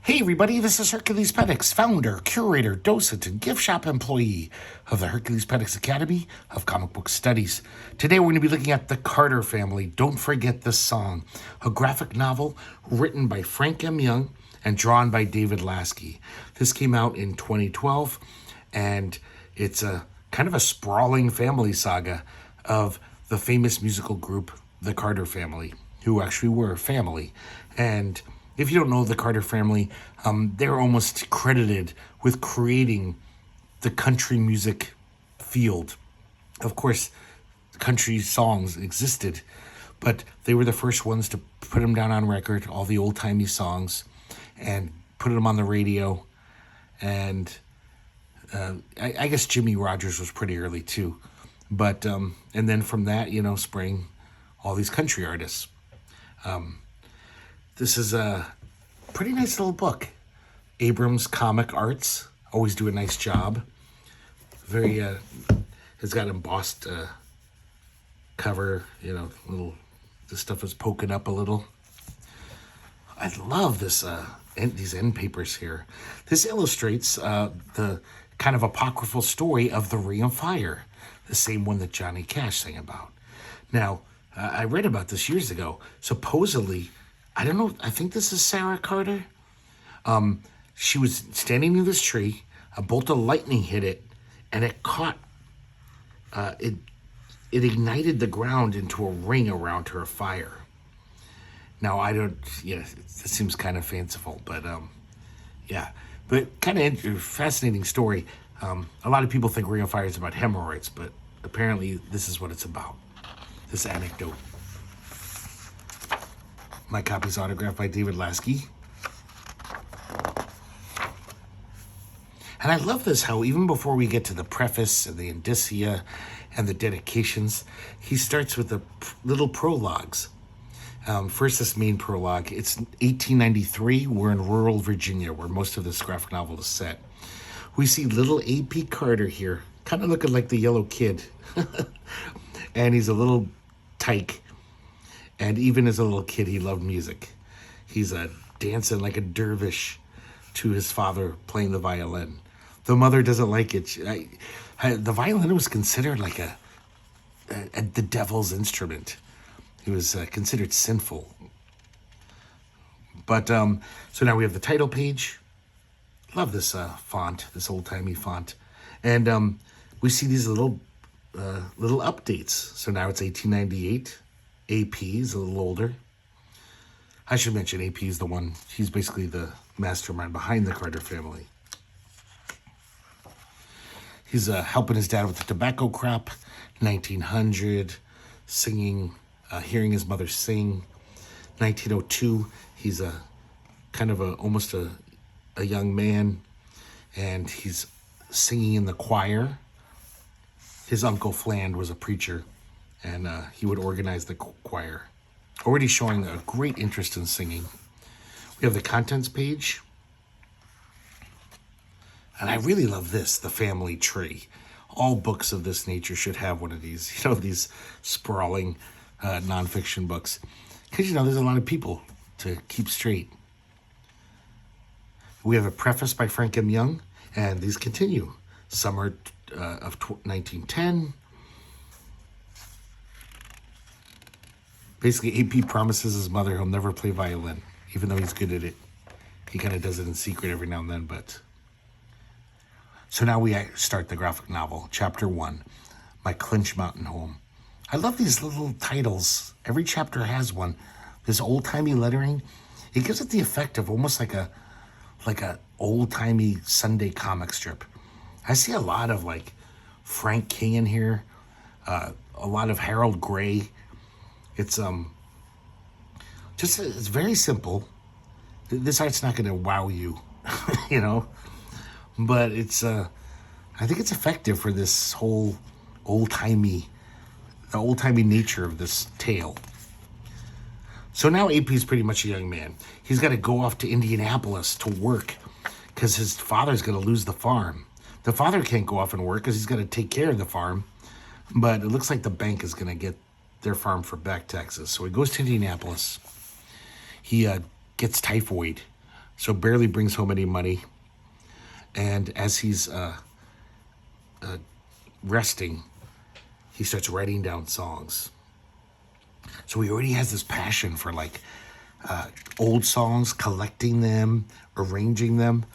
Hey everybody, this is herculespetix, founder, curator, docent, and gift shop employee of the herculespetix Academy of Comic Book Studies. Today we're going to be looking at The Carter Family, Don't Forget This Song, a graphic novel written by Frank M. Young and drawn by David Laskey. This came out in 2012, and it's a kind of a sprawling family saga of the famous musical group, The Carter Family, who actually were a family. And if you don't know the Carter Family, they're almost credited with creating the country music field. Of course, country songs existed, but they were the first ones to put them down on record, all the old-timey songs, and put them on the radio. And I guess Jimmy Rogers was pretty early too. But, and then from that, sprang all these country artists. This is a pretty nice little book. Abrams Comic Arts always do a nice job. Very, it's got embossed cover, little, the stuff is poking up a little. I love this, these end papers here. This illustrates the kind of apocryphal story of the Ring of Fire, the same one that Johnny Cash sang about. Now, I read about this years ago. Supposedly, I don't know, I think this is Sarah Carter. She was standing near this tree, a bolt of lightning hit it, and it caught, it ignited the ground into a ring around her of fire. Now, it seems kind of fanciful, but but kind of fascinating story. A lot of people think Ring of Fire is about hemorrhoids, but apparently this is what it's about, this anecdote. My copy's autographed by David Laskey. And I love this, how even before we get to the preface and the indicia and the dedications, he starts with the little prologues. First, this main prologue. It's 1893. We're in rural Virginia, where most of this graphic novel is set. We see little A.P. Carter here, kind of looking like the Yellow Kid. And he's a little tyke. And even as a little kid, he loved music. He's dancing like a dervish to his father playing the violin. The mother doesn't like it. The violin was considered like the devil's instrument. It was considered sinful. But, so now we have the title page. Love this font, this old-timey font. And we see these little updates. So now it's 1898. AP is a little older. I should mention AP is the one, he's basically the mastermind behind the Carter Family. He's helping his dad with the tobacco crop, 1900, singing, hearing his mother sing. 1902, he's almost a young man, and he's singing in the choir. His uncle Fland was a preacher, and he would organize the choir. Already showing a great interest in singing. We have the contents page. And I really love this, the family tree. All books of this nature should have one of these, these sprawling nonfiction books. Because, there's a lot of people to keep straight. We have a preface by Frank M. Young, and these continue. Summer of 1910. Basically, AP promises his mother he'll never play violin, even though he's good at it. He kind of does it in secret every now and then, but... So now we start the graphic novel, Chapter 1, My Clinch Mountain Home. I love these little titles. Every chapter has one. This old-timey lettering, it gives it the effect of almost like a old-timey Sunday comic strip. I see a lot of, Frank King in here, a lot of Harold Gray. It's it's very simple. This art's not going to wow you, but it's I think it's effective for this whole old-timey nature of this tale. So now AP's pretty much a young man. He's got to go off to Indianapolis to work because his father's going to lose the farm. The father can't go off and work because he's got to take care of the farm, but it looks like the bank is going to get their farm for back taxes. So he goes to Indianapolis. He gets typhoid so barely brings home any money. And as he's resting, he starts writing down songs. So he already has this passion for like old songs, collecting them, arranging them.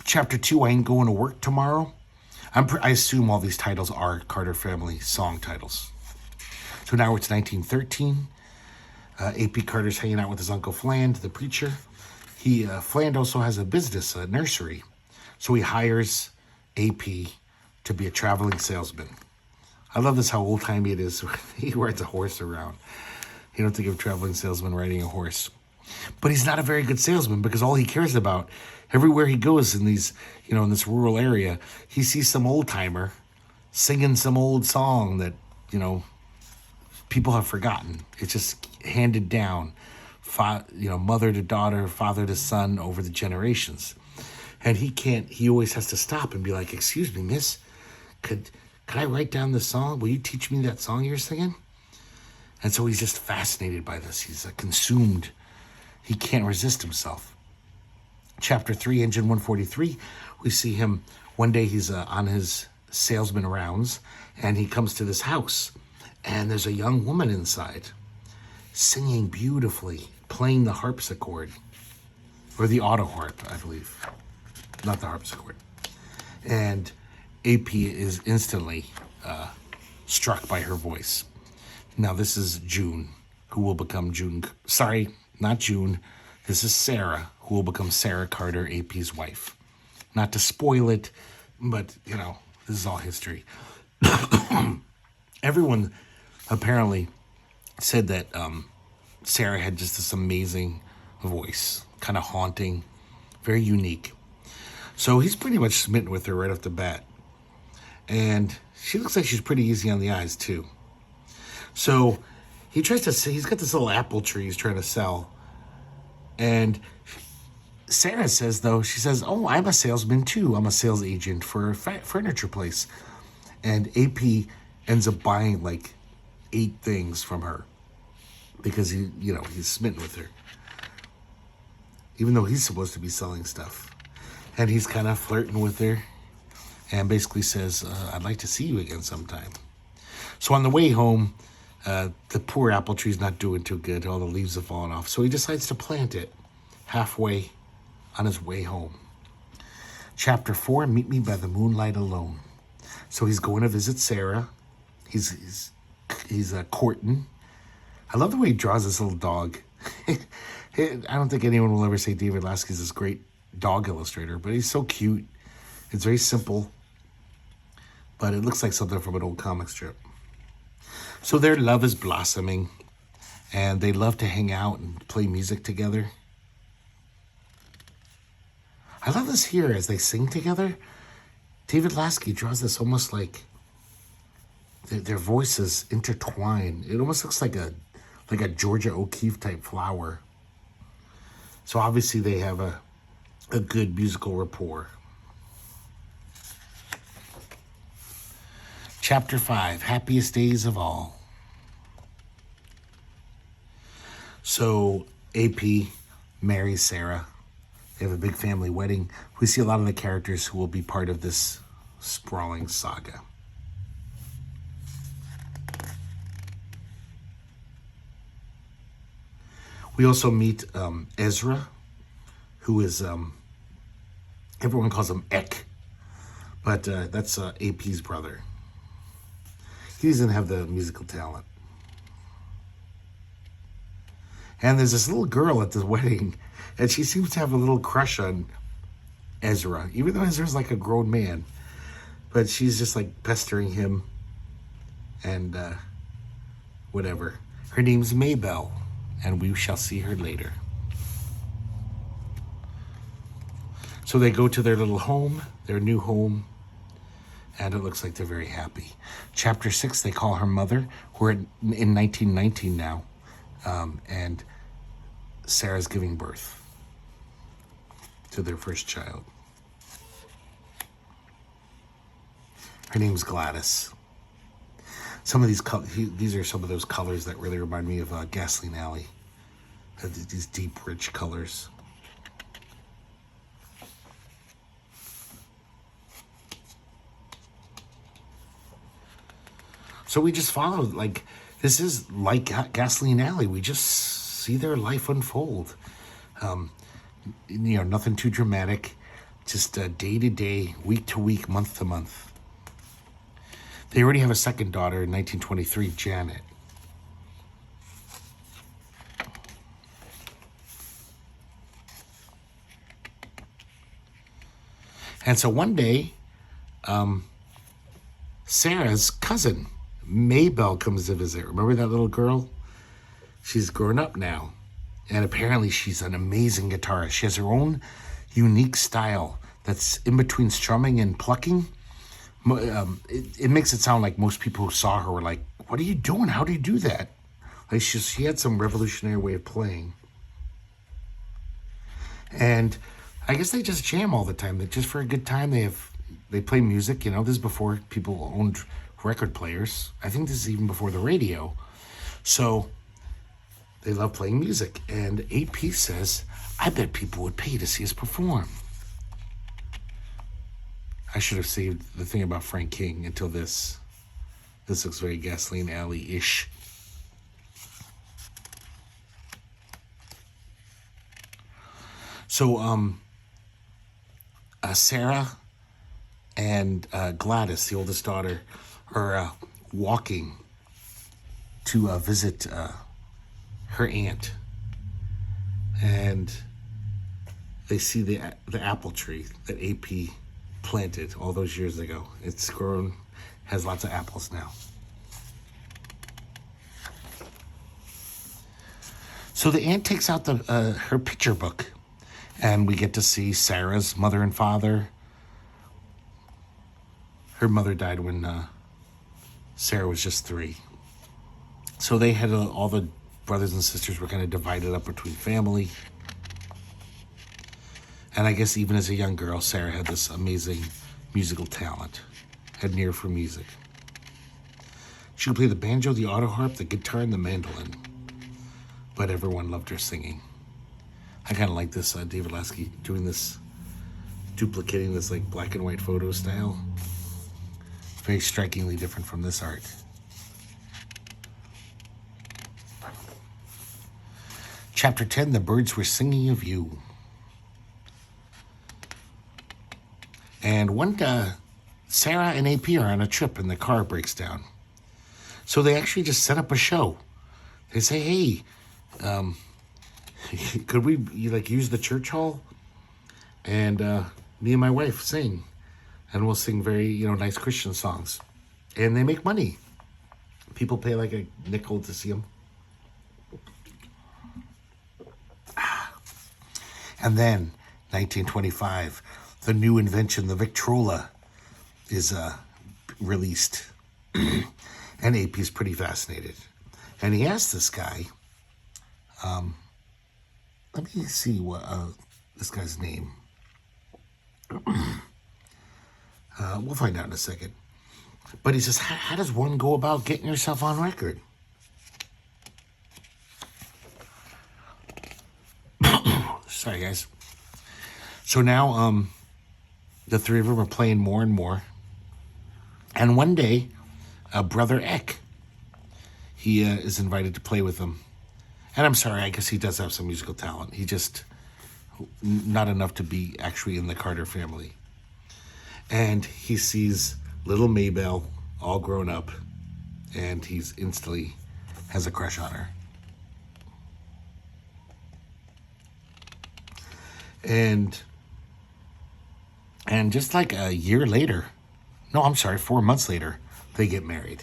Chapter 2, I Ain't Going to Work Tomorrow. I assume all these titles are Carter family song titles. So now it's 1913. A.P. Carter's hanging out with his Uncle Fland, the preacher. Fland also has a business, a nursery. So he hires A.P. to be a traveling salesman. I love this, how old-timey it is. He rides a horse around. You don't think of a traveling salesman riding a horse. But he's not a very good salesman, because all he cares about, everywhere he goes in these, in this rural area, he sees some old-timer singing some old song that, people have forgotten. It's just handed down, mother to daughter, father to son over the generations. And he always has to stop and be like, excuse me, miss, could I write down the song? Will you teach me that song you're singing? And so he's just fascinated by this. He's consumed. He can't resist himself. Chapter 3, Engine 143, we see him, one day he's on his salesman rounds, and he comes to this house, and there's a young woman inside, singing beautifully, playing the harpsichord, or the auto harp, I believe, not the harpsichord. And AP is instantly struck by her voice. Now this is June, who will become June. Sorry, not June. This is Sarah, who will become Sarah Carter, AP's wife. Not to spoil it, but, this is all history. Everyone apparently said that Sarah had just this amazing voice, kind of haunting, very unique. So he's pretty much smitten with her right off the bat. And she looks like she's pretty easy on the eyes, too. So he's got this little apple tree he's trying to sell. And Sarah says, though, she says, oh, I'm a salesman, too. I'm a sales agent for a furniture place. And AP ends up buying like 8 things from her because he's smitten with her, even though he's supposed to be selling stuff. And he's kind of flirting with her and basically says, I'd like to see you again sometime. So on the way home, the poor apple tree's not doing too good. All the leaves have fallen off. So he decides to plant it halfway on his way home. Chapter 4, Meet Me by the Moonlight Alone. So he's going to visit Sarah. He's courting. I love the way he draws this little dog. I don't think anyone will ever say David Laskey is this great dog illustrator, but he's so cute. It's very simple, but it looks like something from an old comic strip. So their love is blossoming, and they love to hang out and play music together. I love this here as they sing together. David Laskey draws this almost like their voices intertwine. It almost looks like a Georgia O'Keeffe type flower. So obviously they have a good musical rapport. Chapter 5, Happiest Days of All. So AP marries Sarah. They have a big family wedding. We see a lot of the characters who will be part of this sprawling saga. We also meet Ezra, who is, everyone calls him Ek, but that's AP's brother. He doesn't have the musical talent. And there's this little girl at the wedding, and she seems to have a little crush on Ezra, even though Ezra's like a grown man. But she's just like pestering him and whatever. Her name's Maybelle, and we shall see her later. So they go to their little home, their new home, and it looks like they're very happy. Chapter 6, they call her mother. We're in 1919 now, and Sarah's giving birth to their first child. Her name's Gladys. Some of these are some of those colors that really remind me of Gasoline Alley. These deep, rich colors. So we just follow, like, this is like Gasoline Alley. We just see their life unfold. Nothing too dramatic. Just day to day, week to week, month to month. They already have a second daughter in 1923, Janet. And so one day, Sarah's cousin, Maybelle, comes to visit. Remember that little girl? She's grown up now. And apparently she's an amazing guitarist. She has her own unique style that's in between strumming and plucking. It makes it sound like most people who saw her were like, what are you doing? How do you do that? Like she had some revolutionary way of playing. And I guess they just jam all the time. They just for a good time. They play music. This is before people owned record players. I think this is even before the radio. So they love playing music. And AP says, I bet people would pay to see us perform. I should have saved the thing about Frank King until this. This looks very Gasoline Alley-ish. So, Sarah and Gladys, the oldest daughter, are walking to visit her aunt. And they see the apple tree that AP planted all those years ago. It's grown, has lots of apples now. So the aunt takes out her picture book, and we get to see Sarah's mother and father. Her mother died when Sarah was just 3. So they had all the brothers and sisters were kind of divided up between family. And I guess even as a young girl, Sarah had this amazing musical talent, had an ear for music. She could play the banjo, the auto harp, the guitar, and the mandolin. But everyone loved her singing. I kind of like this David Laskey doing this, duplicating this like black and white photo style. Very strikingly different from this art. Chapter 10, The Birds Were Singing of You. And one day, Sarah and AP are on a trip and the car breaks down. So they actually just set up a show. They say, hey, could we use the church hall? And me and my wife sing. And we'll sing very, nice Christian songs. And they make money. People pay like a nickel to see them. And then, 1925, the new invention, the Victrola, is released. And AP's pretty fascinated. And he asked this guy, let me see what this guy's name. We'll find out in a second. But he says, how does one go about getting yourself on record? Sorry, guys. So now the three of them are playing more and more. And one day, Brother Eck, he is invited to play with them. And I'm sorry, I guess he does have some musical talent. He just, not enough to be actually in the Carter family. And he sees little Maybelle all grown up, and he's instantly has a crush on her. And just like a year later, 4 months later, they get married.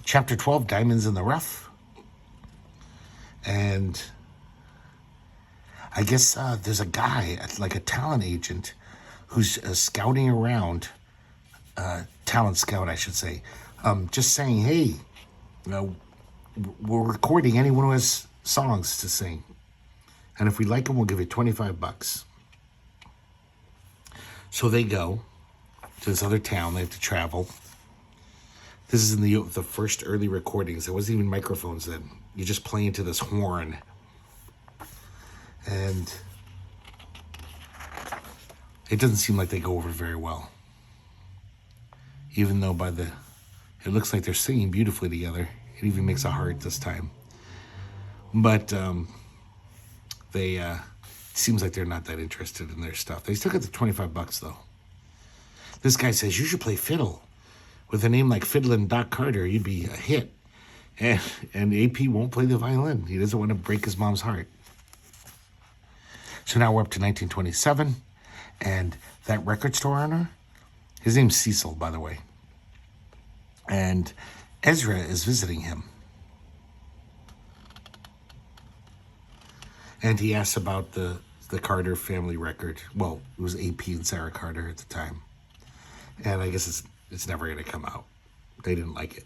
Chapter 12, Diamonds in the Rough. And I guess there's a guy, like a talent agent, who's scouting around, talent scout, I should say, just saying, hey, we're recording anyone who has songs to sing. And if we like them, we'll give you $25. So they go to this other town. They have to travel. This is in the first early recordings. There wasn't even microphones then. You just play into this horn. And It doesn't seem like they go over very well. Even though it looks like they're singing beautifully together. It even makes a heart this time. But it seems like they're not that interested in their stuff. They still get the $25 though. This guy says, you should play fiddle. With a name like Fiddlin' Doc Carter, you'd be a hit. And AP won't play the violin. He doesn't want to break his mom's heart. So now we're up to 1927. And that record store owner, his name's Cecil, by the way. And Ezra is visiting him. And he asks about the Carter family record. Well, it was AP and Sarah Carter at the time. And I guess it's never going to come out. They didn't like it.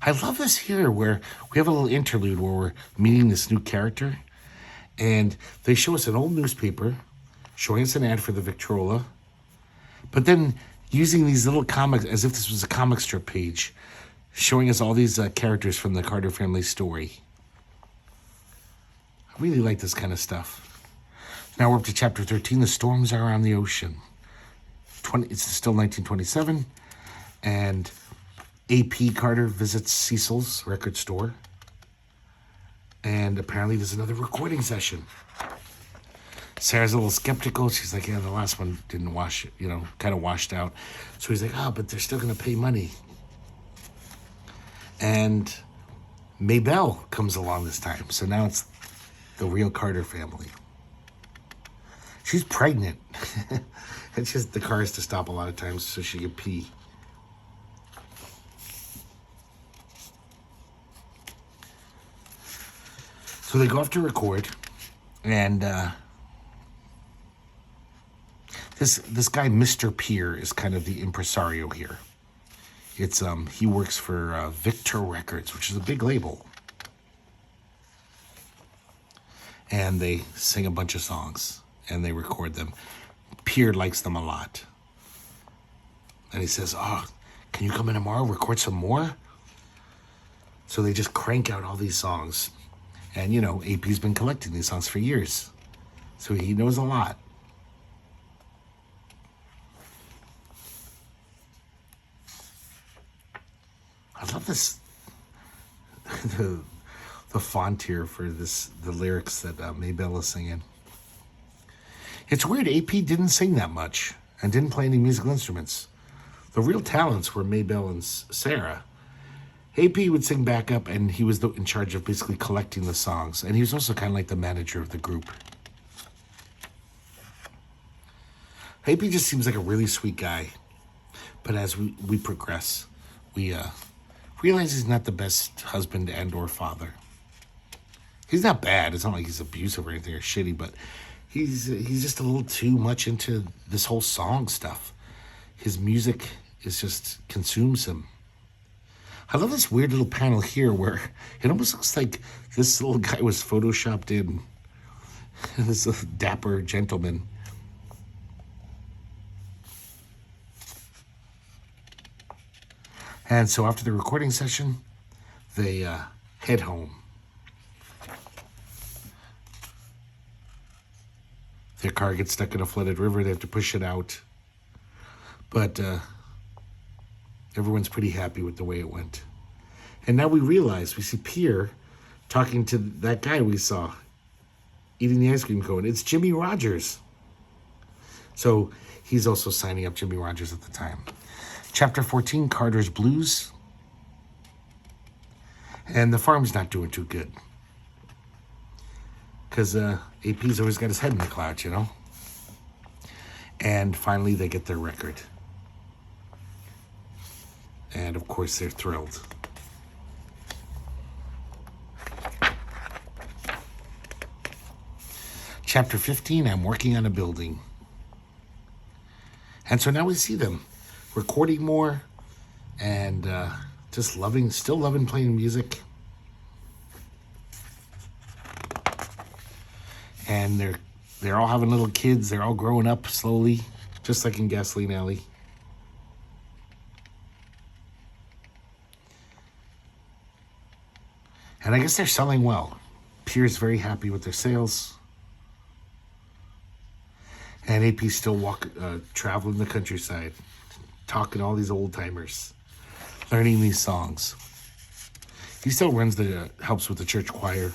I love this here where we have a little interlude where we're meeting this new character. And they show us an old newspaper showing us an ad for the Victrola. But then using these little comics as if this was a comic strip page, showing us all these characters from the Carter family story. I really like this kind of stuff. Now we're up to chapter 13. The storms are on the ocean. It's still 1927. And AP Carter visits Cecil's record store. And apparently there's another recording session. Sarah's a little skeptical. She's like, yeah, the last one didn't kind of washed out. So he's like, but they're still going to pay money. And Maybelle comes along this time. So now it's the real Carter family. She's pregnant. It's just the car has to stop a lot of times so she can pee. So they go off to record, and this guy, Mr. Peer, is kind of the impresario here. It's he works for Victor Records, which is a big label. And they sing a bunch of songs, and they record them. Peer likes them a lot. And he says, can you come in tomorrow, record some more? So they just crank out all these songs. And, AP's been collecting these songs for years. So he knows a lot. I love this, the font here for the lyrics that Maybelle is singing. It's weird, AP didn't sing that much and didn't play any musical instruments. The real talents were Maybelle and Sarah. AP would sing backup, and he was in charge of basically collecting the songs. And he was also kind of like the manager of the group. AP just seems like a really sweet guy. But as we progress, we realize he's not the best husband and or father. He's not bad. It's not like he's abusive or anything or shitty, but he's just a little too much into this whole song stuff. His music just consumes him. I love this weird little panel here where it almost looks like this little guy was photoshopped in. This dapper gentleman. And so after the recording session, they head home. Their car gets stuck in a flooded river. They have to push it out. But everyone's pretty happy with the way it went. And now we see Pierre talking to that guy we saw eating the ice cream cone. It's Jimmy Rogers. So he's also signing up Jimmy Rogers at the time. Chapter 14, Carter's Blues. And the farm's not doing too good. Because AP's always got his head in the clouds, And finally they get their record. And of course they're thrilled. Chapter 15, I'm working on a building. And so now we see them recording more and still loving playing music. And they're all having little kids. They're all growing up slowly, just like in Gasoline Alley. And I guess they're selling well. Pierre's very happy with their sales. And AP still traveling the countryside, talking to all these old timers, learning these songs. He still helps with the church choir.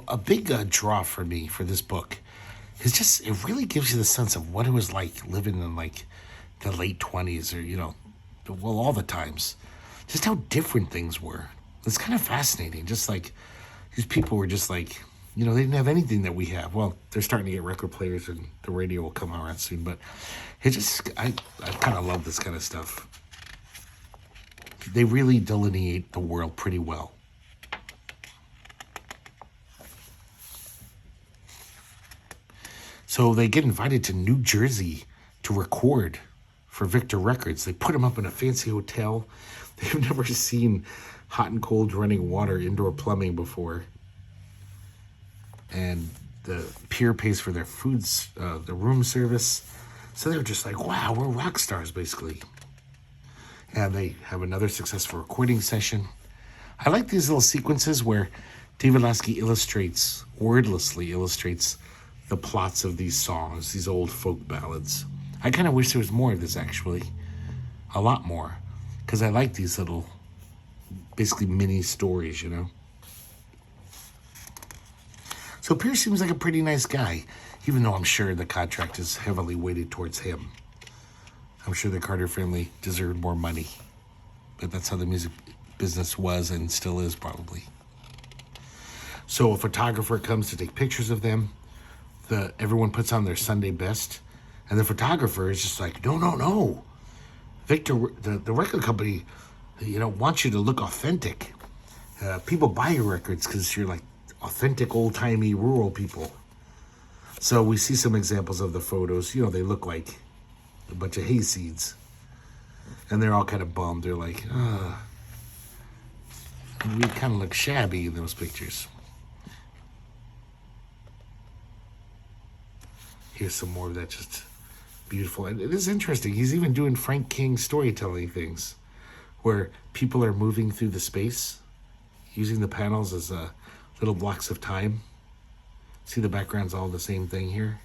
A big draw for me for this book is just, it really gives you the sense of what it was like living in like the late 20s or, all the times. Just how different things were. It's kind of fascinating. Just like these people were just like, they didn't have anything that we have. Well, they're starting to get record players and the radio will come around soon, but I kind of love this kind of stuff. They really delineate the world pretty well. So they get invited to New Jersey to record for Victor Records. They put them up in a fancy hotel. They've never seen hot and cold running water, indoor plumbing before. And the pier pays for their foods, the room service. So they're just like, wow, we're rock stars, basically. And they have another successful recording session. I like these little sequences where David Laskey wordlessly illustrates the plots of these songs, these old folk ballads. I kind of wish there was more of this, actually. A lot more. Because I like these little, basically mini stories, So Pierce seems like a pretty nice guy, even though I'm sure the contract is heavily weighted towards him. I'm sure the Carter family deserved more money. But that's how the music business was and still is, probably. So a photographer comes to take pictures of them. Everyone puts on their Sunday best. And the photographer is just like, no. Victor, the record company, wants you to look authentic. People buy your records because you're like authentic, old-timey, rural people. So we see some examples of the photos. They look like a bunch of hayseeds. And they're all kind of bummed. They're like, we kind of look shabby in those pictures. Here's some more of that, just beautiful. And it is interesting. He's even doing Frank King storytelling things where people are moving through the space, using the panels as little blocks of time. See, the background's all the same thing here.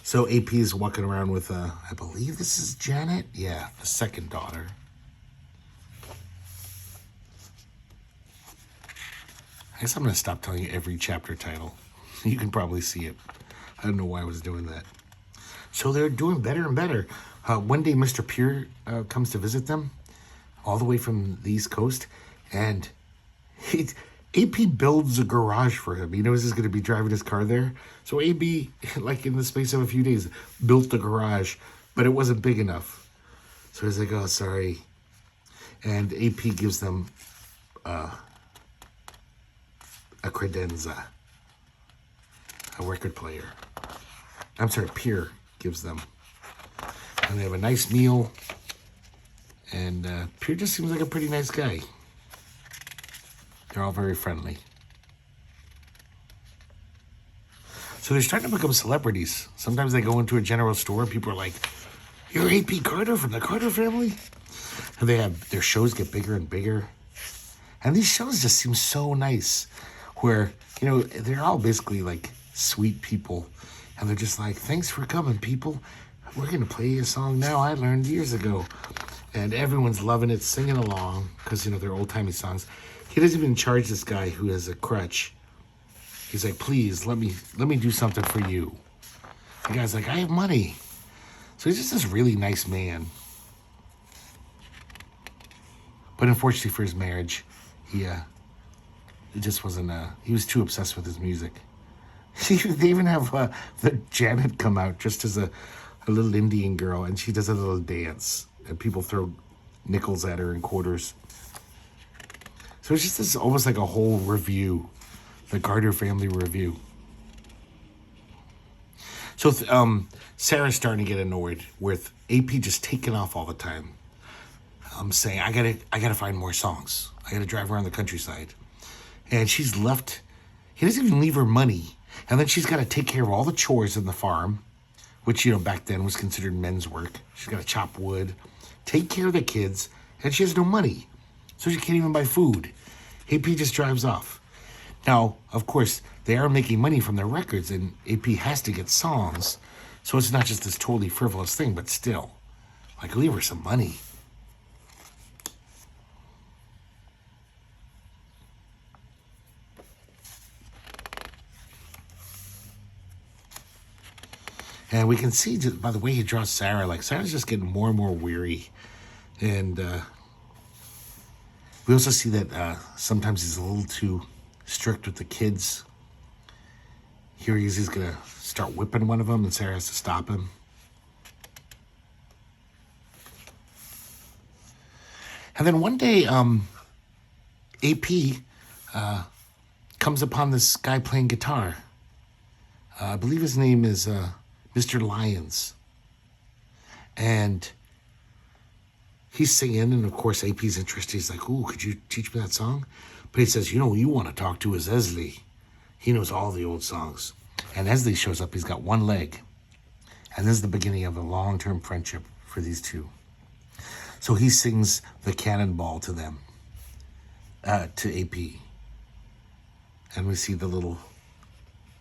So AP is walking around with, I believe this is Janet? Yeah, the second daughter. I guess I'm going to stop telling you every chapter title. You can probably see it. I don't know why I was doing that. So they're doing better and better. One day, Mr. Pierre comes to visit them all the way from the East Coast. And AP builds a garage for him. He knows he's going to be driving his car there. So AB, like in the space of a few days, built the garage. But it wasn't big enough. So he's like, oh, sorry. And AP gives them a credenza, a record player. I'm sorry, Pierre gives them. And they have a nice meal. And Pierre just seems like a pretty nice guy. They're all very friendly. So they're starting to become celebrities. Sometimes they go into a general store and people are like, you're AP Carter from the Carter family? And their shows get bigger and bigger. And these shows just seem so nice. Where, they're all basically like sweet people. And they're just like, thanks for coming, people. We're going to play a song now I learned years ago. And everyone's loving it, singing along. Because, they're old-timey songs. He doesn't even charge this guy who has a crutch. He's like, please, let me do something for you. The guy's like, I have money. So he's just this really nice man. But unfortunately for his marriage, it just wasn't, he was too obsessed with his music. They even have the Janet come out just as a little Indian girl, and she does a little dance, and people throw nickels at her and quarters. So it's just almost like a whole review, the Carter family review. So Sarah's starting to get annoyed with AP just taking off all the time. I'm saying, I gotta find more songs. I gotta drive around the countryside. And she's left, he doesn't even leave her money. And then she's got to take care of all the chores in the farm, which, back then was considered men's work. She's got to chop wood, take care of the kids, and she has no money. So she can't even buy food. AP just drives off. Now, of course, they are making money from their records, and AP has to get songs. So it's not just this totally frivolous thing, but still. Like, leave her some money. And we can see, just by the way he draws Sarah, like, Sarah's just getting more and more weary. And we also see that sometimes he's a little too strict with the kids. Here he is, he's going to start whipping one of them, and Sarah has to stop him. And then one day, AP comes upon this guy playing guitar. I believe his name is Mr. Lyons. And he's singing, and of course AP's interested. He's like, ooh, could you teach me that song? But he says, who you want to talk to is Esley. He knows all the old songs. And Esley shows up, he's got one leg. And this is the beginning of a long-term friendship for these two. So he sings the Cannonball to them, to AP. And we see the little,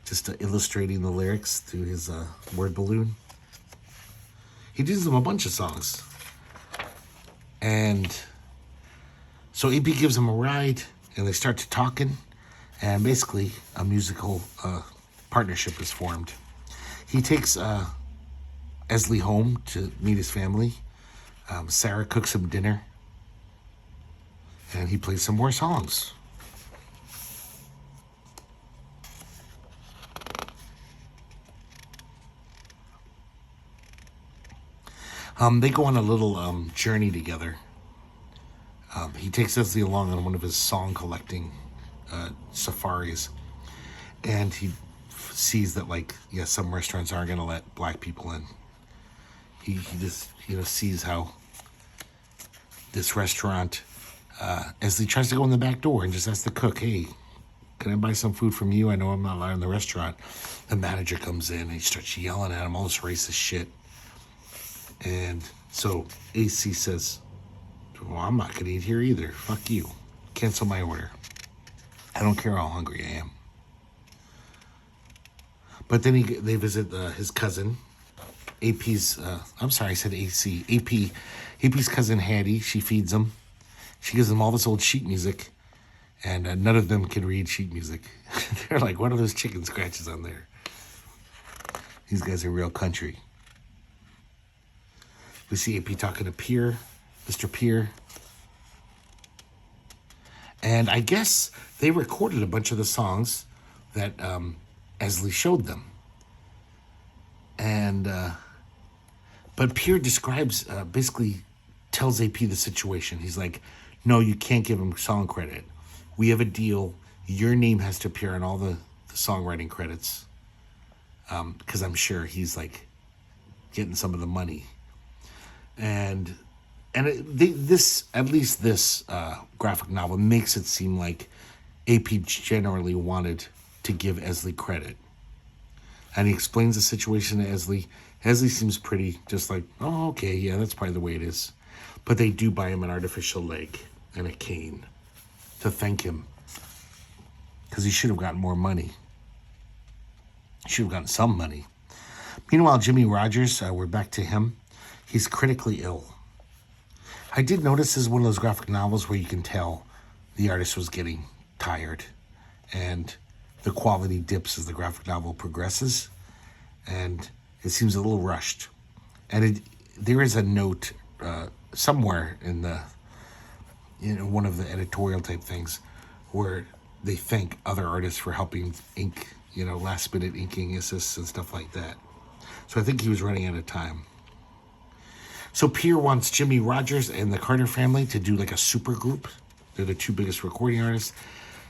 just illustrating the lyrics through his word balloon. He does them a bunch of songs. And so AP gives him a ride, and they start to talking, and basically a musical partnership is formed. He takes Esley home to meet his family. Sarah cooks him dinner, and he plays some more songs. They go on a little journey together. He takes Esley along on one of his song collecting safaris, and he sees that, like, some restaurants aren't going to let black people in. He just, sees how this restaurant, Esley tries to go in the back door and just asks the cook, hey, can I buy some food from you? I know I'm not allowed in the restaurant. The manager comes in and he starts yelling at him, all this racist shit. And so AC says, well, I'm not going to eat here either. Fuck you. Cancel my order. I don't care how hungry I am. But then they visit his cousin, AP's, I'm sorry, I said AC. AP's cousin Hattie. She feeds him. She gives them all this old sheet music. And none of them can read sheet music. They're like, what are those chicken scratches on there? These guys are real country. We see AP talking to Pierre, Mr. Pierre. And I guess they recorded a bunch of the songs that Esley showed them. And, but Pierre describes, basically tells AP the situation. He's like, no, you can't give him song credit. We have a deal. Your name has to appear on all the songwriting credits. Because I'm sure he's like getting some of the money. And this graphic novel makes it seem like AP generally wanted to give Esley credit. And he explains the situation to Esley. Esley seems pretty just like, oh, okay, yeah, that's probably the way it is. But they do buy him an artificial leg and a cane to thank him. Because he should have gotten more money. He should have gotten some money. Meanwhile, Jimmy Rogers, we're back to him. He's critically ill. I did notice this is one of those graphic novels where you can tell the artist was getting tired. And the quality dips as the graphic novel progresses. And it seems a little rushed. And there is a note somewhere in one of the editorial type things where they thank other artists for helping ink, last minute inking assists and stuff like that. So I think he was running out of time. So Pierre wants Jimmy Rogers and the Carter family to do like a super group. They're the two biggest recording artists.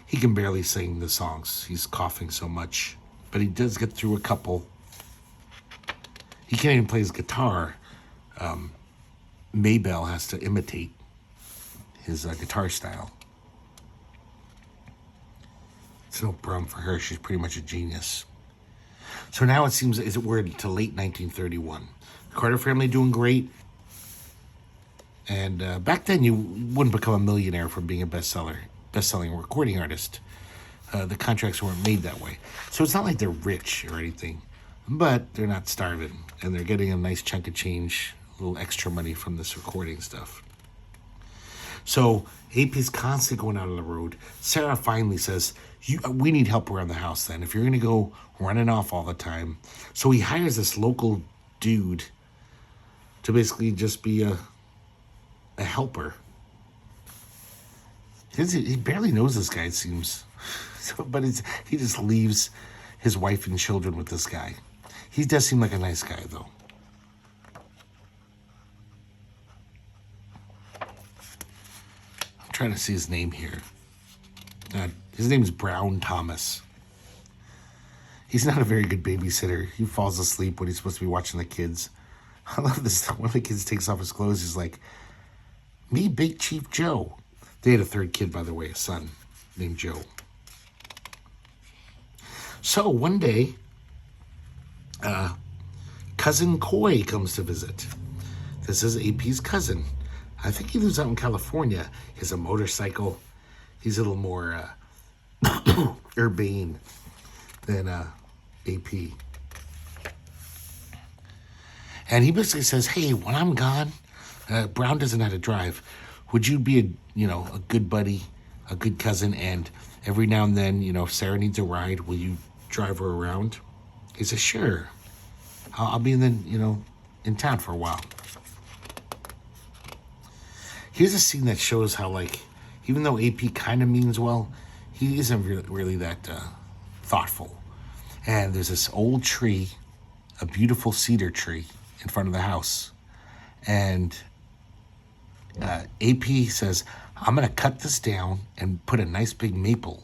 He can barely sing the songs. He's coughing so much. But he does get through a couple. He can't even play his guitar. Maybelle has to imitate his guitar style. It's no problem for her. She's pretty much a genius. So now it seems as we're to late 1931. The Carter family doing great. And back then, you wouldn't become a millionaire from being a best-selling recording artist. The contracts weren't made that way. So it's not like they're rich or anything, but they're not starving, and they're getting a nice chunk of change, a little extra money from this recording stuff. So AP's constantly going out on the road. Sarah finally says, we need help around the house then, if you're going to go running off all the time. So he hires this local dude to basically just be a helper. He barely knows this guy, it seems. But he just leaves his wife and children with this guy. He does seem like a nice guy, though. I'm trying to see his name here. His name is Brown Thomas. He's not a very good babysitter. He falls asleep when he's supposed to be watching the kids. I love this. One of the kids takes off his clothes. He's like, "Me, Big Chief Joe." They had a third kid, by the way, a son named Joe. So one day, Cousin Coy comes to visit. This is AP's cousin. I think he lives out in California. He has a motorcycle. He's a little more urbane than AP. And he basically says, "Hey, when I'm gone, Brown doesn't know how to drive. Would you be a good buddy, a good cousin, and every now and then, if Sarah needs a ride, will you drive her around?" He says, "Sure. I'll be in town for a while." Here's a scene that shows how, even though AP kind of means well, he isn't really that thoughtful. And there's this old tree, a beautiful cedar tree in front of the house. And AP says, "I'm going to cut this down and put a nice big maple.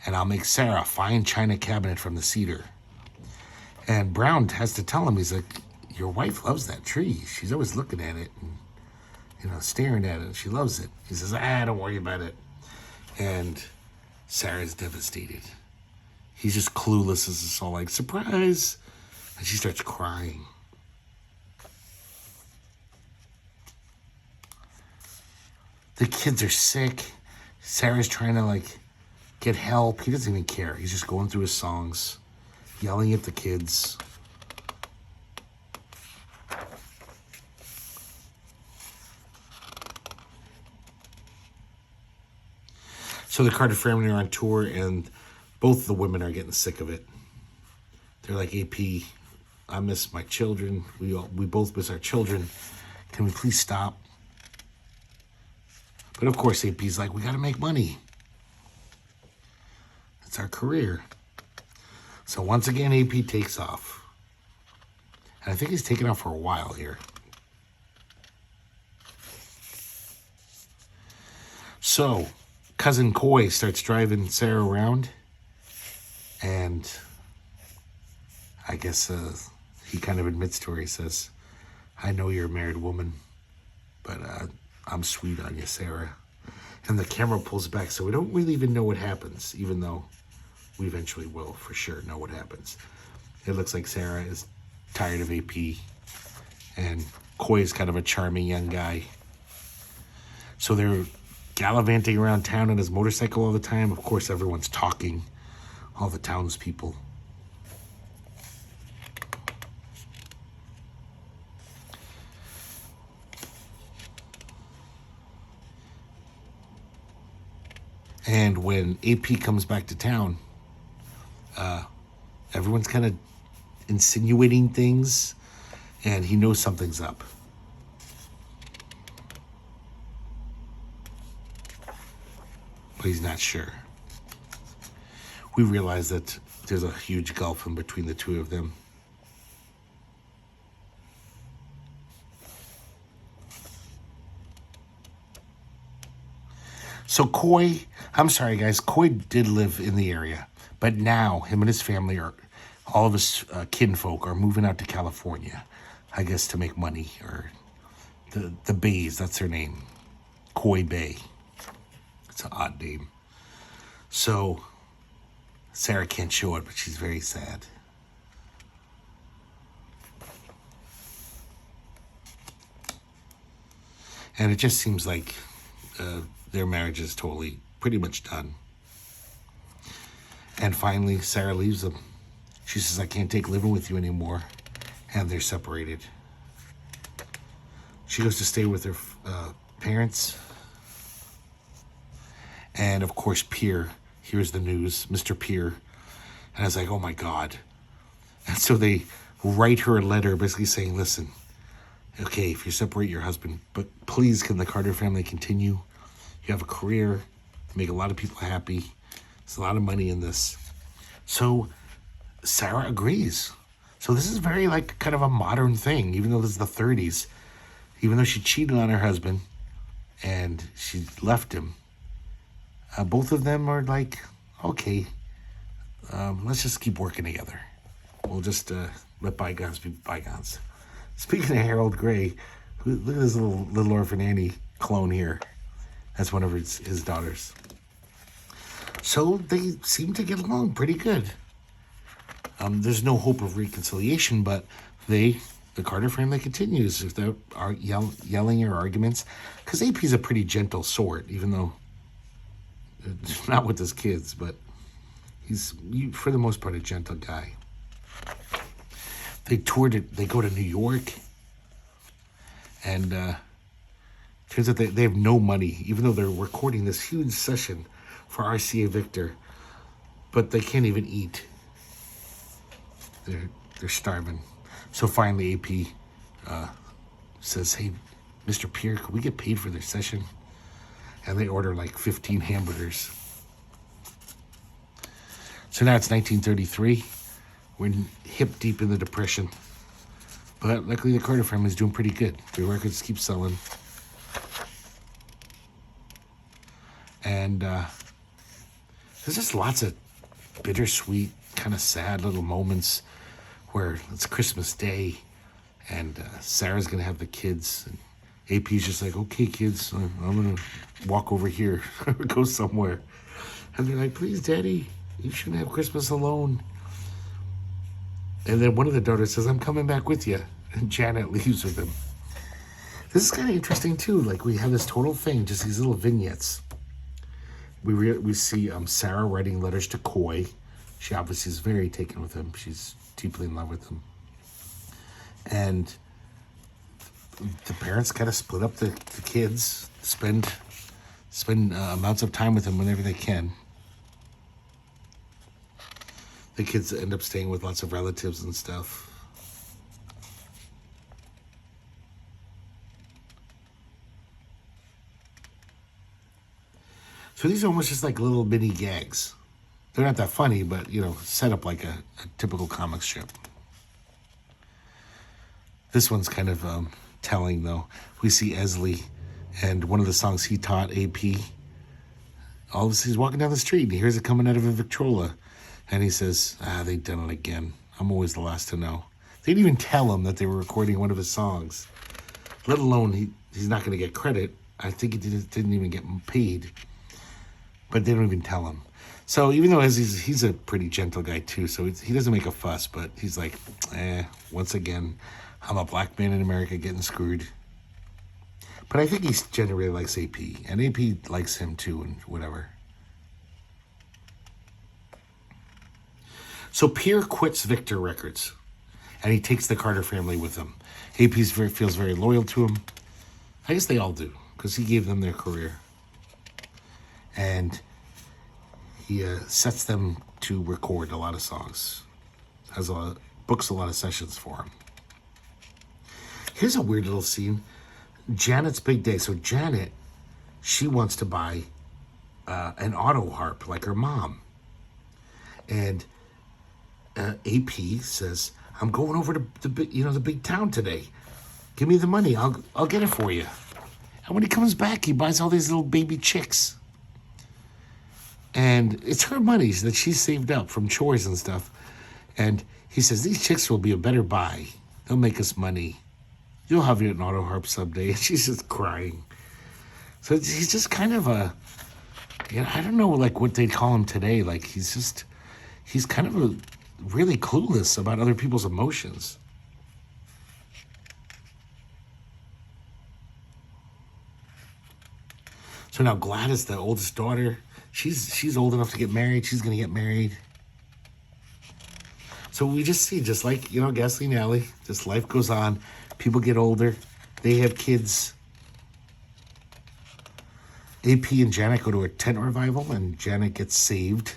And I'll make Sarah a fine china cabinet from the cedar." And Brown has to tell him, he's like, "Your wife loves that tree. She's always looking at it and, staring at it. She loves it." He says, "Don't worry about it." And Sarah's devastated. He's just clueless. This is all like, "Surprise." And she starts crying. The kids are sick. Sarah's trying to get help. He doesn't even care. He's just going through his songs, yelling at the kids. So the Carter family are on tour, and both the women are getting sick of it. They're like, "AP, I miss my children. We both miss our children. Can we please stop?" But of course, AP's like, "We got to make money. It's our career." So once again, AP takes off. And I think he's taken off for a while here. So Cousin Coy starts driving Sarah around. And I guess he kind of admits to her. He says, "I know you're a married woman, but I'm sweet on you, Sarah." And the camera pulls back, so we don't really even know what happens, even though we eventually will for sure know what happens. It looks like Sarah is tired of AP, and Coy is kind of a charming young guy. So they're gallivanting around town on his motorcycle all the time. Of course, everyone's talking, all the townspeople. And when AP comes back to town, everyone's kind of insinuating things, and he knows something's up. But he's not sure. We realize that there's a huge gulf in between the two of them. So Coy did live in the area, but now him and his family all of his kinfolk are moving out to California, I guess to make money, or the Bays, that's their name, Coy Bay. It's an odd name. So Sarah can't show it, but she's very sad. And it just seems like their marriage is pretty much done. And finally, Sarah leaves them. She says, I can't take living with you anymore. And they're separated. She goes to stay with her parents. And of course, Pierre hears the news, Mr. Pierre. And I was like, oh my God. And so they write her a letter basically saying, listen, okay, if you separate your husband, but please can the Carter family continue? You have a career, make a lot of people happy. There's a lot of money in this. So Sarah agrees. So this is very like kind of a modern thing, even though this is the 30s. Even though she cheated on her husband and she left him, both of them are like, okay, let's just keep working together. We'll just let bygones be bygones. Speaking of Harold Gray, look at this little Orphan Annie clone here. That's one of his daughters. So they seem to get along pretty good. There's no hope of reconciliation, but the Carter family continues without yelling or arguments, because AP's a pretty gentle sort, even though not with his kids, but he's for the most part a gentle guy. They go to New York, and turns out they have no money, even though they're recording this huge session for RCA Victor, but they can't even eat. They're starving. So finally AP says, hey, Mr. Pierre, could we get paid for this session? And they order like 15 hamburgers. So now it's 1933. We're hip deep in the Depression. But luckily the Carter family's doing pretty good. The records keep selling. And there's just lots of bittersweet, kind of sad little moments where it's Christmas Day and Sarah's going to have the kids. And AP's just like, okay, kids, I'm going to walk over here or go somewhere. And they're like, please, Daddy, you shouldn't have Christmas alone. And then one of the daughters says, I'm coming back with you. And Janet leaves with him. This is kind of interesting, too. Like, we have this total thing, just these little vignettes. We see Sarah writing letters to Coy. She obviously is very taken with him. She's deeply in love with him. And the parents kind of split up the kids, spend amounts of time with them whenever they can. The kids end up staying with lots of relatives and stuff. So these are almost just like little mini gags. They're not that funny, but, set up like a typical comic strip. This one's kind of telling, though. We see Esley, and one of the songs he taught AP. All of a sudden, he's walking down the street, and he hears it coming out of a Victrola. And he says, they've done it again. I'm always the last to know. They didn't even tell him that they were recording one of his songs. Let alone, he's not going to get credit. I think he didn't even get paid. But they don't even tell him. So even though he's a pretty gentle guy too, so he doesn't make a fuss, but he's like, once again, I'm a black man in America getting screwed. But I think he generally likes AP, and AP likes him too, and whatever. So Pierre quits Victor Records, and he takes the Carter family with him. AP feels very loyal to him. I guess they all do, because he gave them their career. And he sets them to record a lot of songs. Books a lot of sessions for him. Here's a weird little scene. Janet's big day. So Janet, she wants to buy an auto harp like her mom. And AP says, I'm going over to the big town today. Give me the money. I'll get it for you. And when he comes back, he buys all these little baby chicks. And it's her money that she saved up from chores and stuff. And he says, these chicks will be a better buy. They'll make us money. You'll have an auto harp someday. And she's just crying. So he's just kind of I don't know, like what they'd call him today. Like he's kind of really clueless about other people's emotions. So now Gladys, the oldest daughter, she's old enough to get married. She's going to get married. So we just see, just like, Gasoline Alley, just life goes on. People get older. They have kids. AP and Janet go to a tent revival, and Janet gets saved.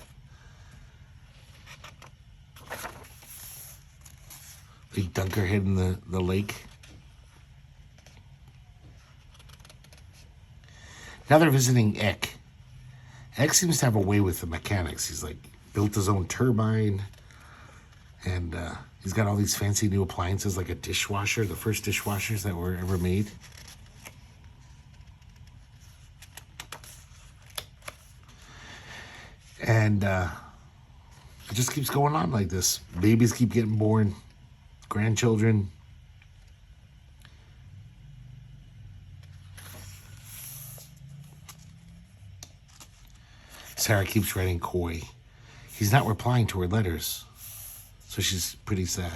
They dunk her head in the lake. Now they're visiting Eck. Eck seems to have a way with the mechanics. He's like built his own turbine. And he's got all these fancy new appliances, like a dishwasher, the first dishwashers that were ever made. And it just keeps going on like this. Babies keep getting born, grandchildren. Sarah keeps writing Coy. He's not replying to her letters. So she's pretty sad.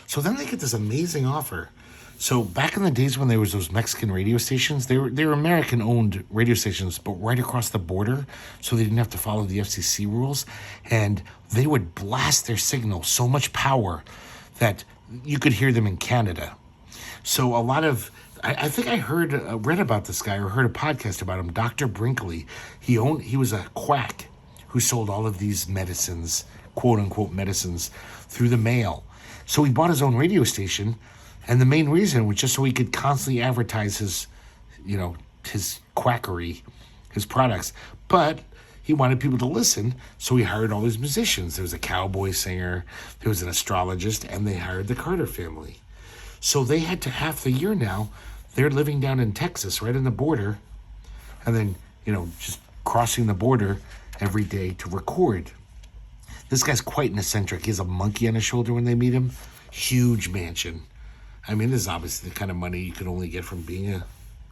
So then they get this amazing offer. So back in the days when there was those Mexican radio stations, they were American-owned radio stations, but right across the border, so they didn't have to follow the FCC rules. And they would blast their signal so much power that you could hear them in Canada. So a lot of, I think I read about this guy or heard a podcast about him, Dr. Brinkley. He was a quack who sold all of these medicines, quote unquote medicines, through the mail. So he bought his own radio station, and the main reason was just so he could constantly advertise his quackery, his products. But he wanted people to listen, so he hired all these musicians. There was a cowboy singer, there was an astrologist, and they hired the Carter family. So they had to, half the year now, they're living down in Texas, right on the border, and then, just crossing the border every day to record. This guy's quite an eccentric. He has a monkey on his shoulder when they meet him. Huge mansion. I mean, this is obviously the kind of money you could only get from being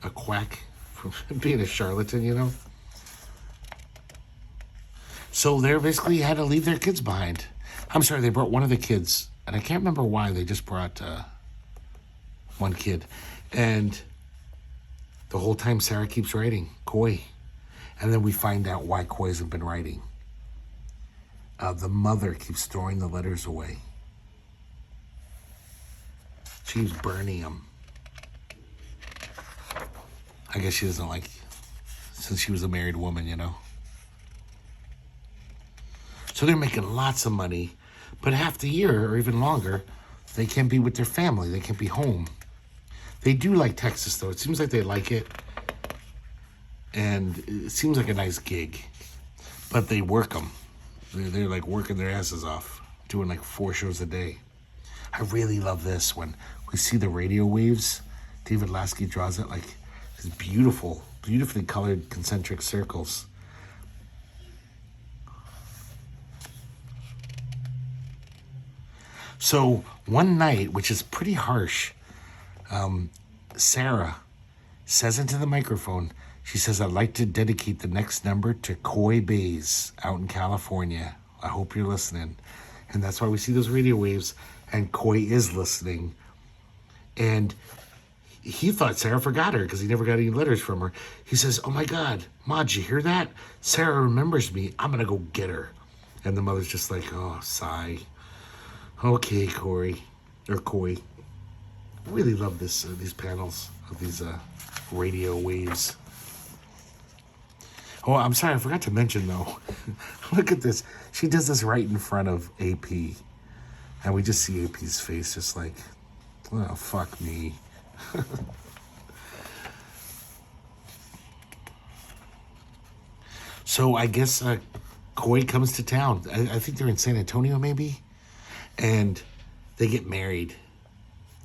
a quack, from being a charlatan, So they basically had to leave their kids behind. I'm sorry, they brought one of the kids, and I can't remember why they just brought one kid. And the whole time Sarah keeps writing, Coy. And then we find out why Coy hasn't been writing. The mother keeps throwing the letters away. She keeps burning them. I guess she doesn't like, since she was a married woman, So they're making lots of money, but half the year or even longer, they can't be with their family. They can't be home. They do like Texas, though. It seems like they like it. And it seems like a nice gig. But they work them. They're like working their asses off, doing like 4 shows a day. I really love this when we see the radio waves. David Laskey draws it like these beautifully colored concentric circles. So one night, which is pretty harsh, Sarah says into the microphone, she says, I'd like to dedicate the next number to Coy Bays out in California. I hope you're listening. And that's why we see those radio waves, and Coy is listening. And he thought Sarah forgot her because he never got any letters from her. He says, oh my God, Ma, did you hear that? Sarah remembers me. I'm going to go get her. And the mother's just like, oh, sigh. Okay, Coy. I really love these panels of these radio waves. Oh, I'm sorry, I forgot to mention, though. Look at this. She does this right in front of AP. And we just see AP's face just like, oh, fuck me. So I guess Coy comes to town. I think they're in San Antonio, maybe. And they get married.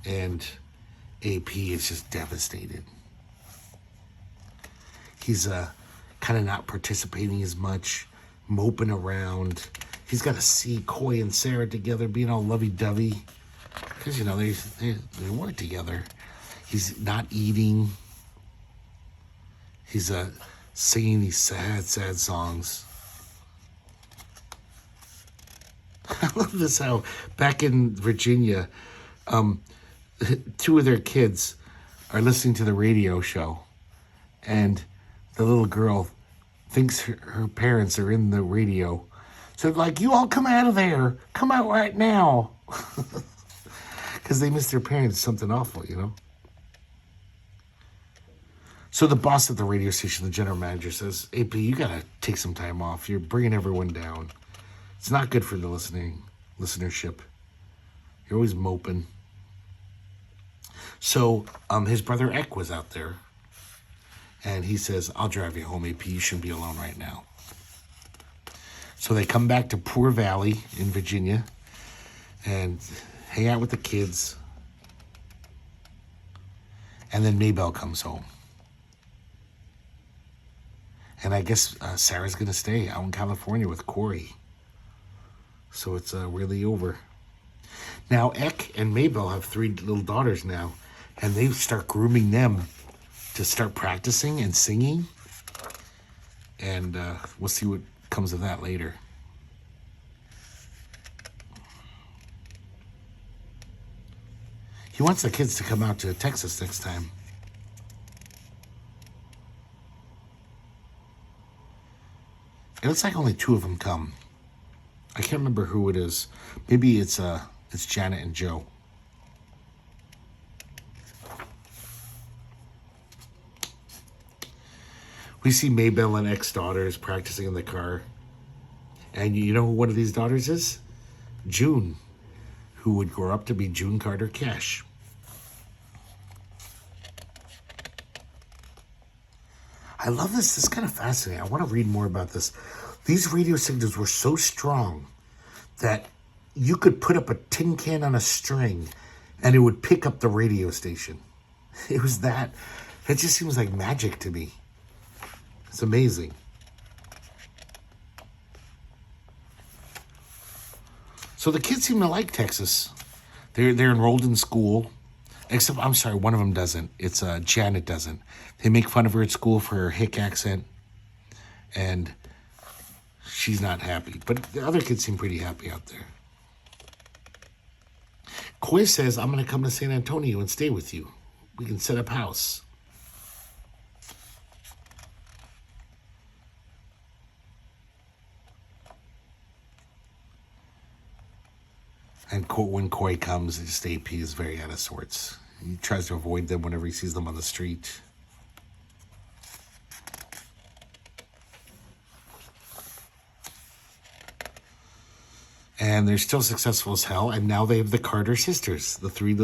And AP is just devastated. He's kind of not participating as much, moping around. He's got to see Coy and Sarah together being all lovey-dovey. Because, they work together. He's not eating. He's singing these sad, sad songs. I love this how back in Virginia, two of their kids are listening to the radio show, and the little girl thinks her parents are in the radio. So like, you all come out of there. Come out right now. Because they miss their parents, something awful, you know? So the boss at the radio station, the general manager, says, AP, you got to take some time off. You're bringing everyone down. It's not good for the listenership. You're always moping. So his brother Eck was out there. And he says, I'll drive you home, AP. You shouldn't be alone right now. So they come back to Poor Valley in Virginia and hang out with the kids. And then Maybelle comes home. And I guess Sarah's going to stay out in California with Corey. So it's really over. Now, Eck and Maybelle have 3 little daughters now. And they start grooming them to start practicing and singing. And we'll see what comes of that later. He wants the kids to come out to Texas next time. It looks like only 2 of them come. I can't remember who it is. Maybe it's Janet and Joe. We see Maybelle and Eck's daughters practicing in the car. And you know who one of these daughters is? June, who would grow up to be June Carter Cash. I love this. This is kind of fascinating. I want to read more about this. These radio signals were so strong that you could put up a tin can on a string and it would pick up the radio station. It was that. It just seems like magic to me. It's amazing. So the kids seem to like Texas. They're enrolled in school. Except, I'm sorry, one of them doesn't. It's Janet doesn't. They make fun of her at school for her hick accent. And she's not happy. But the other kids seem pretty happy out there. Coy says, I'm going to come to San Antonio and stay with you. We can set up house. And when Coy comes, just AP is very out of sorts. He tries to avoid them whenever he sees them on the street. And they're still successful as hell. And now they have the Carter sisters, the 3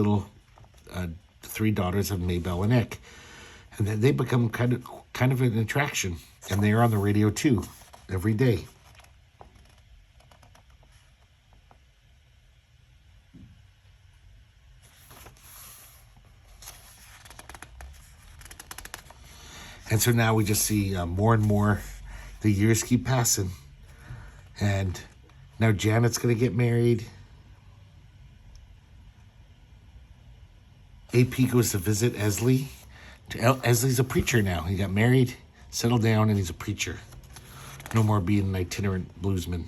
daughters of Maybelle and Eck. And then they become kind of an attraction. And they are on the radio too, every day. And so now we just see more and more. The years keep passing. And now Janet's going to get married. AP goes to visit Esley. Esley's a preacher now. He got married, settled down, and he's a preacher. No more being an itinerant bluesman.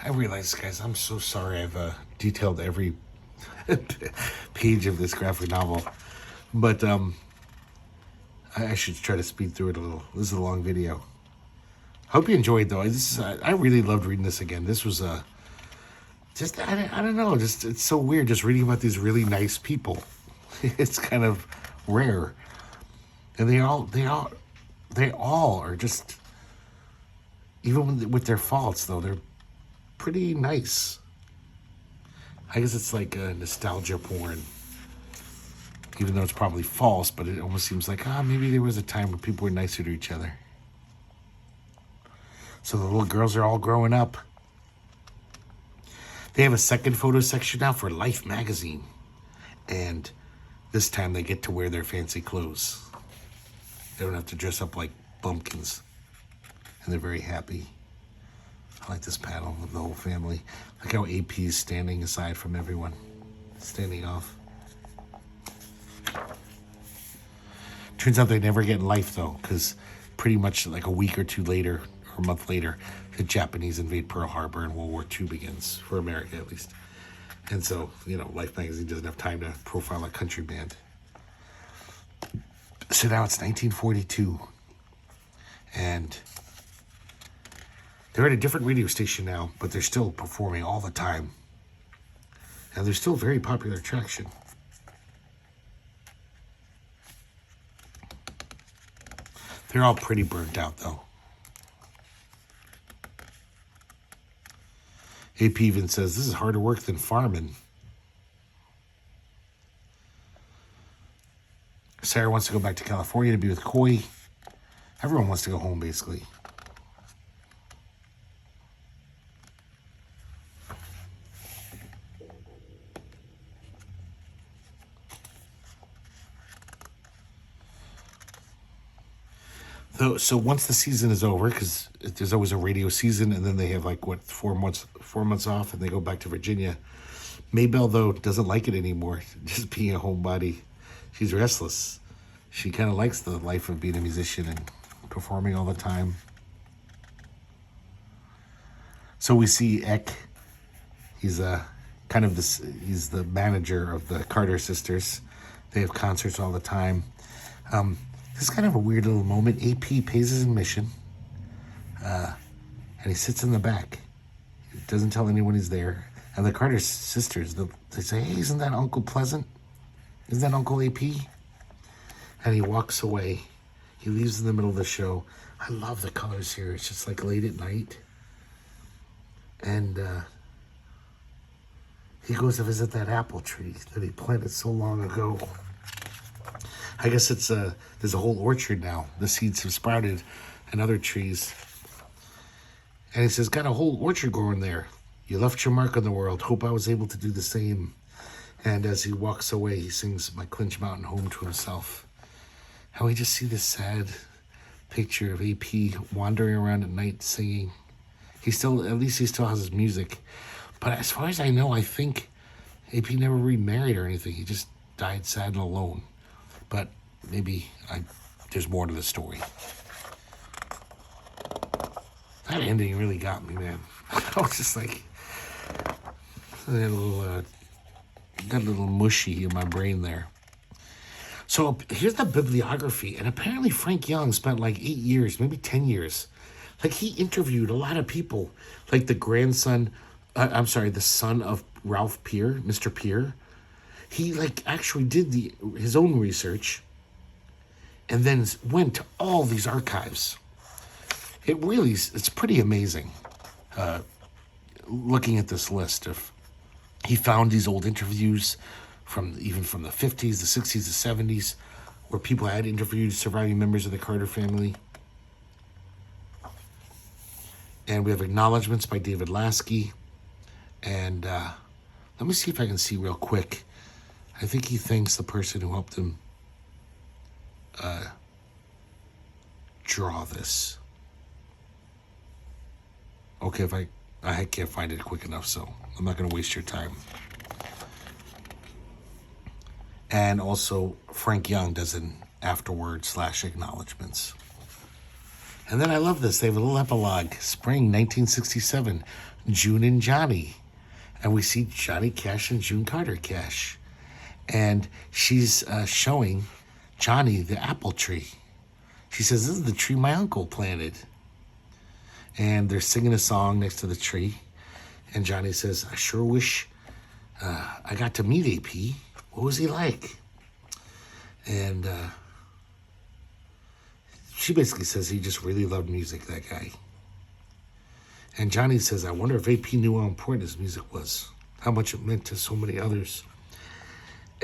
I realize, guys, I'm so sorry I've detailed every page of this graphic novel. But I should try to speed through it a little. This is a long video. Hope you enjoyed, though. I really loved reading this again. This was I don't know. It's so weird just reading about these really nice people. It's kind of rare. And they all are just, even with their faults, though, they're pretty nice. I guess it's like a nostalgia porn. Even though it's probably false, but it almost seems like, maybe there was a time when people were nicer to each other. So the little girls are all growing up. They have a second photo section now for Life magazine. And this time they get to wear their fancy clothes. They don't have to dress up like bumpkins. And they're very happy. I like this panel of the whole family. Look how AP is standing aside from everyone. Standing off. Turns out they never get in life, though, because pretty much like a week or two later, or a month later, the Japanese invade Pearl Harbor and World War II begins, for America at least. And so, Life magazine doesn't have time to profile a country band. So now it's 1942, and they're at a different radio station now, but they're still performing all the time. And they're still a very popular attraction. They're all pretty burnt out, though. AP even says, this is harder work than farming. Sarah wants to go back to California to be with Coy. Everyone wants to go home, basically. So once the season is over, because there's always a radio season, and then they have 4 months off, and they go back to Virginia. Maybelle, though, doesn't like it anymore, just being a homebody. She's restless. She kind of likes the life of being a musician and performing all the time. So we see Eck. He's he's the manager of the Carter sisters. They have concerts all the time. This is kind of a weird little moment. AP pays his admission, and he sits in the back. He doesn't tell anyone he's there. And the Carter sisters, they say, hey, isn't that Uncle Pleasant? Isn't that Uncle AP? And he walks away. He leaves in the middle of the show. I love the colors here. It's just like late at night. And he goes to visit that apple tree that he planted so long ago. I guess there's a whole orchard now. The seeds have sprouted and other trees. And he says, got a whole orchard growing there. You left your mark on the world. Hope I was able to do the same. And as he walks away, he sings My Clinch Mountain Home to himself. And we just see this sad picture of AP wandering around at night singing. At least he still has his music. But as far as I know, I think AP never remarried or anything. He just died sad and alone. But maybe there's more to the story. That ending really got me, man. I was just like, got a little mushy in my brain there. So here's the bibliography. And apparently Frank Young spent 8 years, maybe 10 years. He interviewed a lot of people. The son of Ralph Peer, Mr. Peer. He actually did his own research and then went to all these archives. It's pretty amazing looking at this list. He found these old interviews from the 50s, the 60s, the 70s, where people had interviewed surviving members of the Carter family. And we have acknowledgments by David Laskey. And let me see if I can see real quick. I think he thanks the person who helped him draw this. Okay, if I can't find it quick enough, so I'm not going to waste your time. And also, Frank Young does an afterward / acknowledgments. And then I love this. They have a little epilogue. Spring 1967, June and Johnny. And we see Johnny Cash and June Carter Cash. And she's showing Johnny the apple tree. She says, this is the tree my uncle planted. And they're singing a song next to the tree. And Johnny says, I sure wish I got to meet AP. What was he like? And she basically says he just really loved music, that guy. And Johnny says, I wonder if AP knew how important his music was, how much it meant to so many others.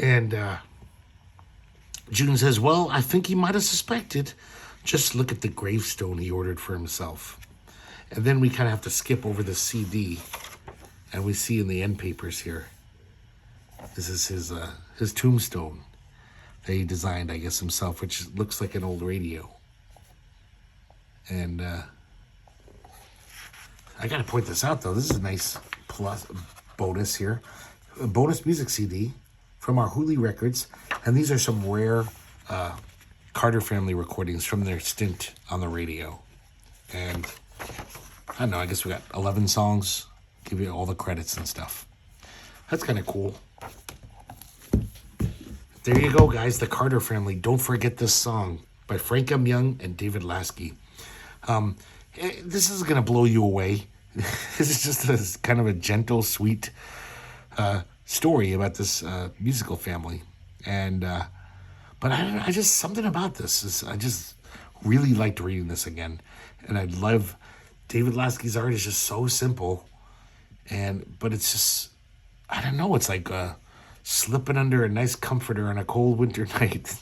And June says, well, I think he might have suspected. Just look at the gravestone he ordered for himself. And then we kind of have to skip over the CD. And we see in the end papers here, this is his tombstone that he designed, I guess, himself, which looks like an old radio. And I got to point this out, though. This is a nice bonus here. A bonus music CD from our Hooley Records. And these are some rare Carter family recordings from their stint on the radio. And I don't know, I guess we got 11 songs. Give you all the credits and stuff. That's kind of cool. There you go, guys. The Carter Family. Don't forget this song by Frank M. Young and David Laskey. This is going to blow you away. This is just kind of a gentle, sweet story about this musical family. And but I just, something about this I just really liked reading this again. And I love David Laskey's art is just so simple. But it's just, I don't know, it's like slipping under a nice comforter on a cold winter night.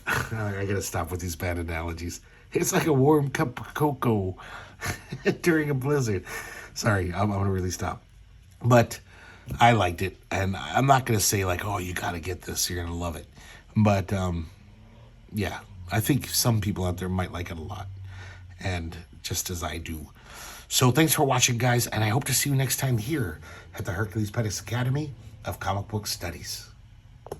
I gotta stop with these bad analogies. It's like a warm cup of cocoa during a blizzard. Sorry, I'm gonna really stop. But I liked it, and I'm not gonna say like, oh, you gotta get this, you're gonna love it. But yeah, I think some people out there might like it a lot, and just as I do. So thanks for watching, guys, and I hope to see you next time here at the Herculespetix Academy of Comic Book Studies.